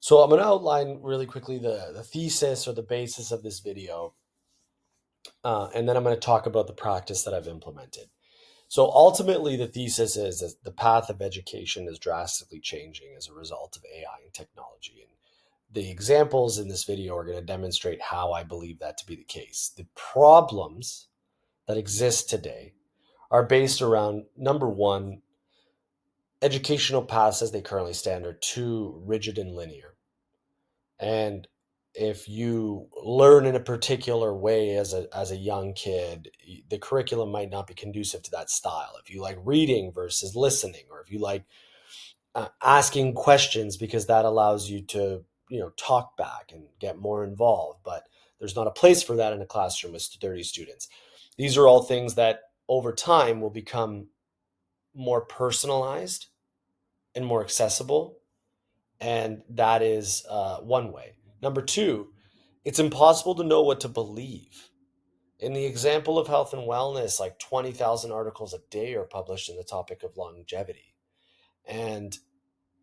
So I'm going to outline really quickly the thesis or the basis of this video, and then I'm going to talk about the practice that I've implemented. So ultimately, the thesis is that the path of education is drastically changing as a result of AI and technology. And the examples in this video are going to demonstrate how I believe that to be the case. The problems that exist today are based around, number one, educational paths as they currently stand are too rigid and linear. And if you learn in a particular way as a young kid, the curriculum might not be conducive to that style. If you like reading versus listening, or if you like asking questions because that allows you to talk back and get more involved, but there's not a place for that in a classroom with 30 students. These are all things that over time will become more personalized and more accessible, and that is one way. Number two, it's impossible to know what to believe. In the example of health and wellness, like 20,000 articles a day are published in the topic of longevity. And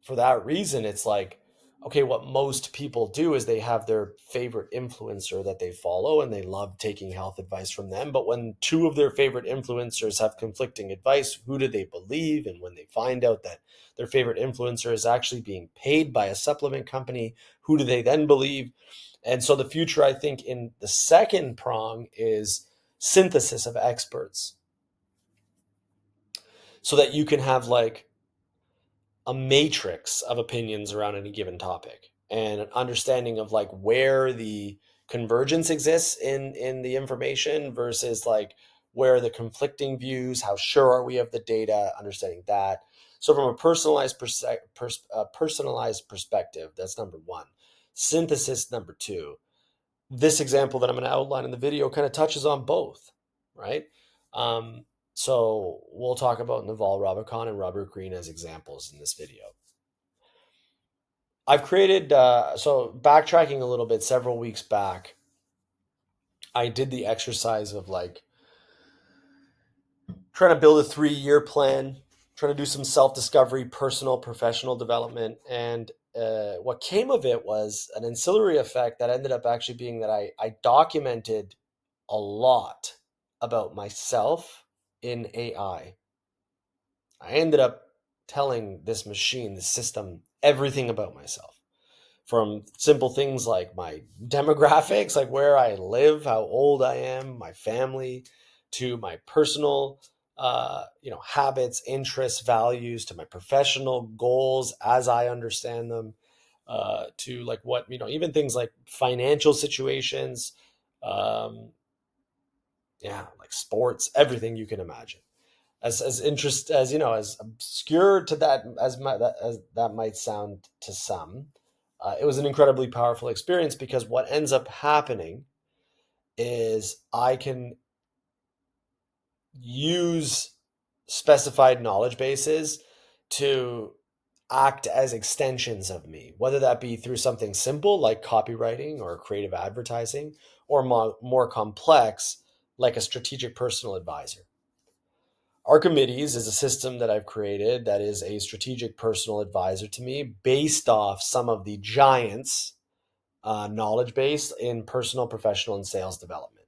for that reason, it's like, okay, what most people do is they have their favorite influencer that they follow and they love taking health advice from them. But when two of their favorite influencers have conflicting advice, who do they believe? And when they find out that their favorite influencer is actually being paid by a supplement company, who do they then believe? And so the future, I think, in the second prong is synthesis of experts so that you can have like a matrix of opinions around any given topic and an understanding of like where the convergence exists in the information versus like where the conflicting views, how sure are we of the data, understanding that. So from a personalized perspective, that's number one. Synthesis, number two. This example that I'm going to outline in the video kind of touches on both, right? So we'll talk about Naval Ravikant and Robert Greene as examples in this video. I've created, so backtracking a little bit, several weeks back, I did the exercise of like trying to build a 3-year plan, trying to do some self discovery, personal, professional development. And what came of it was an ancillary effect that ended up actually being that I documented a lot about myself in AI. I ended up telling this machine, this system, everything about myself. From simple things like my demographics, like where I live, how old I am, my family, to my personal, habits, interests, values, to my professional goals as I understand them, to like what, even things like financial situations, um, like sports, everything you can imagine. As obscure to that as that might sound to some, it was an incredibly powerful experience because what ends up happening is I can use specified knowledge bases to act as extensions of me, whether that be through something simple like copywriting or creative advertising, or more complex like a strategic personal advisor. Archimedes is a system that I've created that is a strategic personal advisor to me based off some of the giants' knowledge base in personal, professional, and sales development.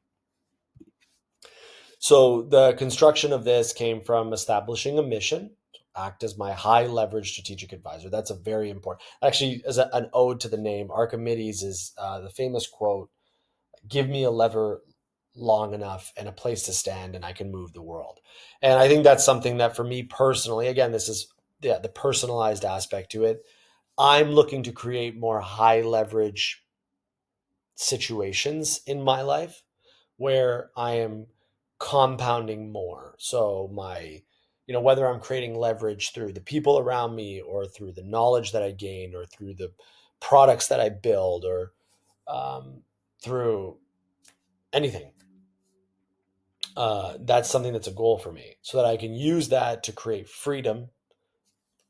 So the construction of this came from establishing a mission, act as my high leverage strategic advisor. That's a very important, actually, as an ode to the name. Archimedes is the famous quote, give me a lever long enough and a place to stand and I can move the world. And I think that's something that for me personally, again, this is the personalized aspect to it. I'm looking to create more high leverage situations in my life where I am compounding more. So whether I'm creating leverage through the people around me or through the knowledge that I gain or through the products that I build or through anything, that's something that's a goal for me so that I can use that to create freedom,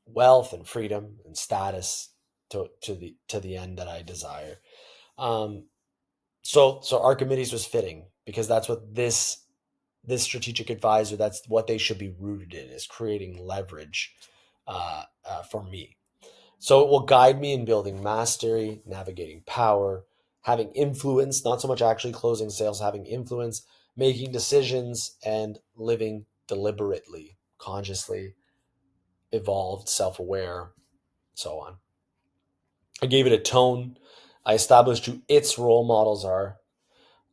wealth and freedom and status to the end that I desire. So Archimedes was fitting because that's what this strategic advisor, that's what they should be rooted in, is creating leverage for me. So it will guide me in building mastery, navigating power, having influence, not so much actually closing sales, having influence, making decisions, and living deliberately, consciously, evolved, self aware, so on. I gave it a tone. I established who its role models are.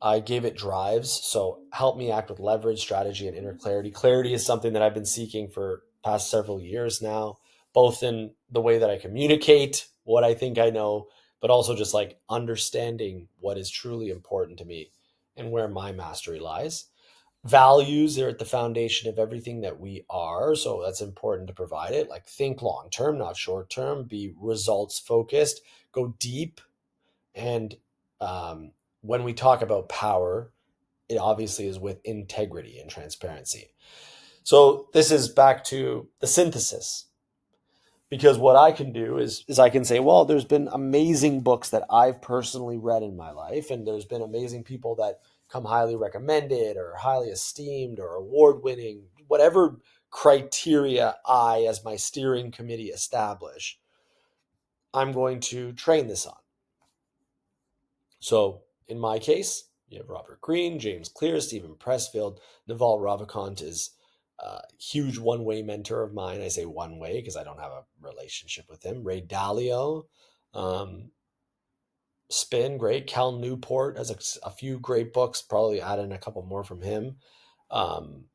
I gave it drives. So help me act with leverage, strategy, and inner clarity. Clarity is something that I've been seeking for past several years now, both in the way that I communicate what I think I know, but also just like understanding what is truly important to me and where my mastery lies. Values are at the foundation of everything that we are. So that's important to provide it. Like think long term, not short term, be results focused, go deep. And um, when we talk about power, it obviously is with integrity and transparency. So this is back to the synthesis, because what I can do is I can say, well, there's been amazing books that I've personally read in my life, and there's been amazing people that come highly recommended or highly esteemed or award winning, whatever criteria I, as my steering committee, establish, I'm going to train this on. So in my case, you have Robert Greene, James Clear, Stephen Pressfield. Naval Ravikant is a huge one-way mentor of mine. I say one-way because I don't have a relationship with him. Ray Dalio, um, Spin, great. Cal Newport has a few great books, probably add in a couple more from him. Um,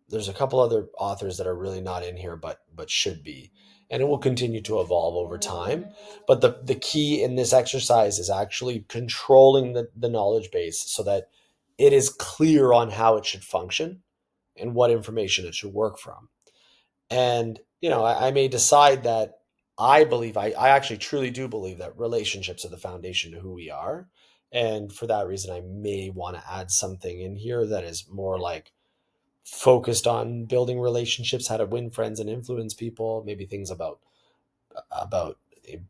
there's a couple other authors that are really not in here, but should be, and it will continue to evolve over time. But the key in this exercise is actually controlling the knowledge base so that it is clear on how it should function and what information it should work from. And I may decide that I actually truly do believe that relationships are the foundation to who we are, and for that reason I may want to add something in here that is more like focused on building relationships, how to win friends and influence people, maybe things about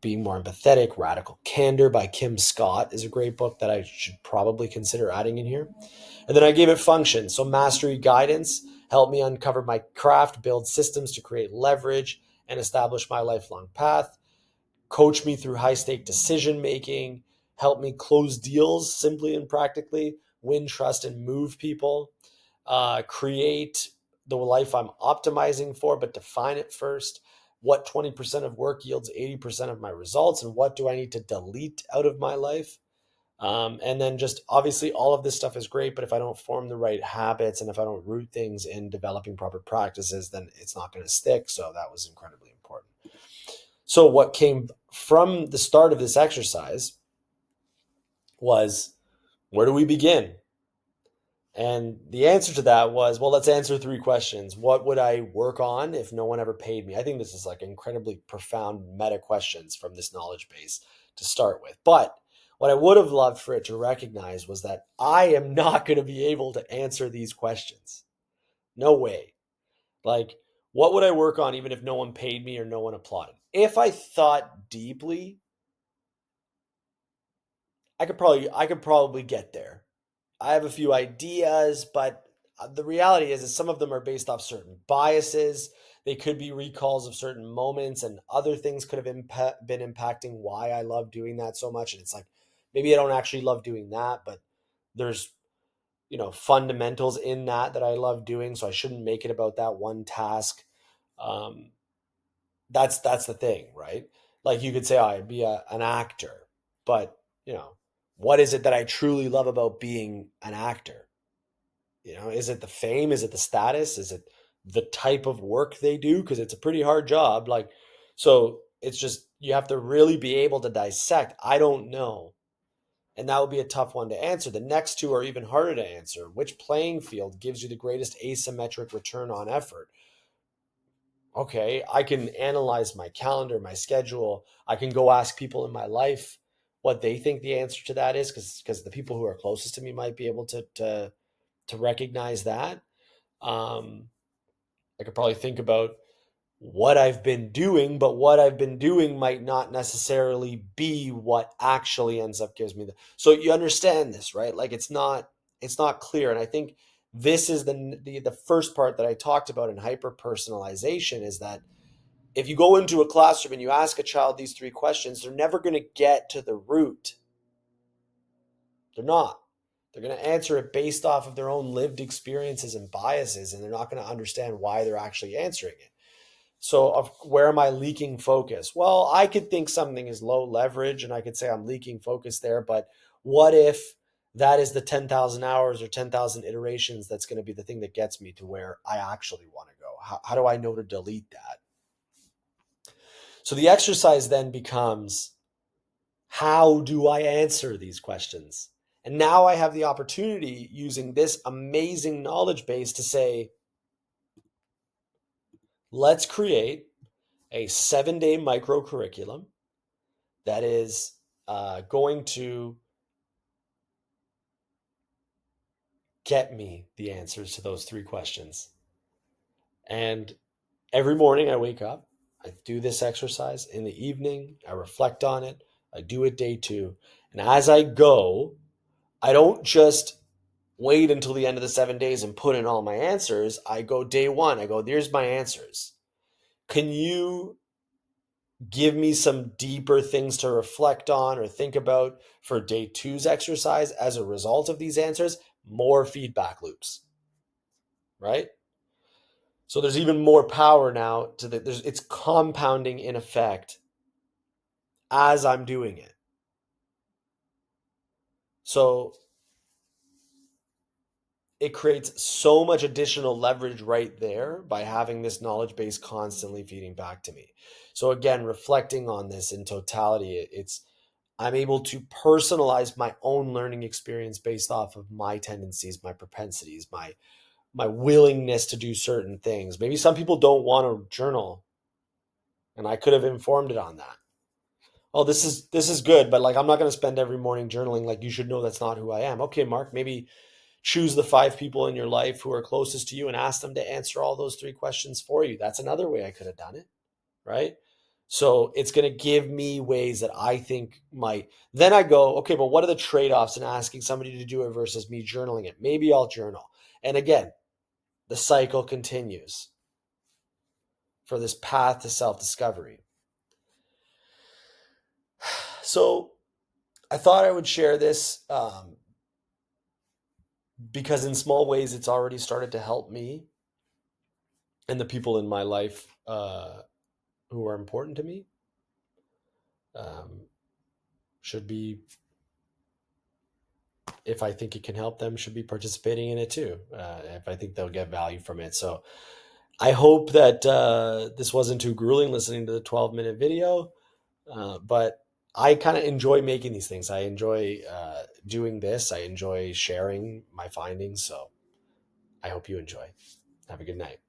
being more empathetic. Radical Candor by Kim Scott is a great book that I should probably consider adding in here. And then I gave it function. So mastery guidance, help me uncover my craft, build systems to create leverage and establish my lifelong path. Coach me through high stake decision making, help me close deals simply and practically, win trust and move people, create the life I'm optimizing for, but define it first. What 20% of work yields 80% of my results, and what do I need to delete out of my life? And then just obviously all of this stuff is great, but if I don't form the right habits and if I don't root things in developing proper practices, then it's not going to stick. So that was incredibly important. So what came from the start of this exercise was, where do we begin? And the answer to that was, well, let's answer three questions. What would I work on if no one ever paid me? I think this is like incredibly profound meta questions from this knowledge base to start with. But what I would have loved for it to recognize was that I am not going to be able to answer these questions. No way. Like, what would I work on even if no one paid me or no one applauded? If I thought deeply, I could probably get there. I have a few ideas, but the reality is some of them are based off certain biases. They could be recalls of certain moments, and other things could have been impacting why I love doing that so much. And it's like, maybe I don't actually love doing that, but there's fundamentals in that I love doing, so I shouldn't make it about that one task. Um, that's the thing, right? Like you could say, oh, I'd be an actor, but what is it that I truly love about being an actor? Is it the fame? Is it the status? Is it the type of work they do? Because it's a pretty hard job. Like, so it's just, you have to really be able to dissect. I don't know. And that would be a tough one to answer. The next two are even harder to answer. Which playing field gives you the greatest asymmetric return on effort? Okay, I can analyze my calendar, my schedule. I can go ask people in my life what they think the answer to that is, because the people who are closest to me might be able to recognize that. Um, I could probably think about what I've been doing, but what I've been doing might not necessarily be what actually ends up gives me the. So you understand this, right? Like it's not clear, and I think this is the first part that I talked about in hyper personalization, is that if you go into a classroom and you ask a child these 3 questions, they're never going to get to the root. They're not. They're going to answer it based off of their own lived experiences and biases, and they're not going to understand why they're actually answering it. So where am I leaking focus? Well, I could think something is low leverage and I could say I'm leaking focus there, but what if that is the 10,000 hours or 10,000 iterations that's going to be the thing that gets me to where I actually want to go? How do I know to delete that? So the exercise then becomes, how do I answer these questions? And now I have the opportunity using this amazing knowledge base to say, let's create a 7-day micro curriculum that is going to get me the answers to those 3 questions. And every morning I wake up, I do this exercise. In the evening, I reflect on it. I do it day 2. And as I go, I don't just wait until the end of the 7 days and put in all my answers. I go day 1. I go, there's my answers. Can you give me some deeper things to reflect on or think about for day 2's exercise as a result of these answers? More feedback loops, right? So there's even more power now to it's compounding in effect as I'm doing it. So it creates so much additional leverage right there by having this knowledge base constantly feeding back to me. So again, reflecting on this in totality, I'm able to personalize my own learning experience based off of my tendencies, my propensities, my willingness to do certain things. Maybe some people don't want to journal, and I could have informed it on that. Oh, this is good, but like I'm not going to spend every morning journaling. Like, you should know that's not who I am. Okay, Mark, maybe choose the 5 people in your life who are closest to you and ask them to answer all those 3 questions for you. That's another way I could have done it, right? So it's going to give me ways that I think might. Then I go, okay, but what are the trade-offs in asking somebody to do it versus me journaling it? Maybe I'll journal. And again, the cycle continues for this path to self-discovery. So I thought I would share this because in small ways it's already started to help me and the people in my life who are important to me. Should be, if I think it can help them, should be participating in it too, if I think they'll get value from it. So I hope that this wasn't too grueling listening to the 12-minute video, but I kind of enjoy making these things. I enjoy doing this. I enjoy sharing my findings. So I hope you enjoy. Have a good night.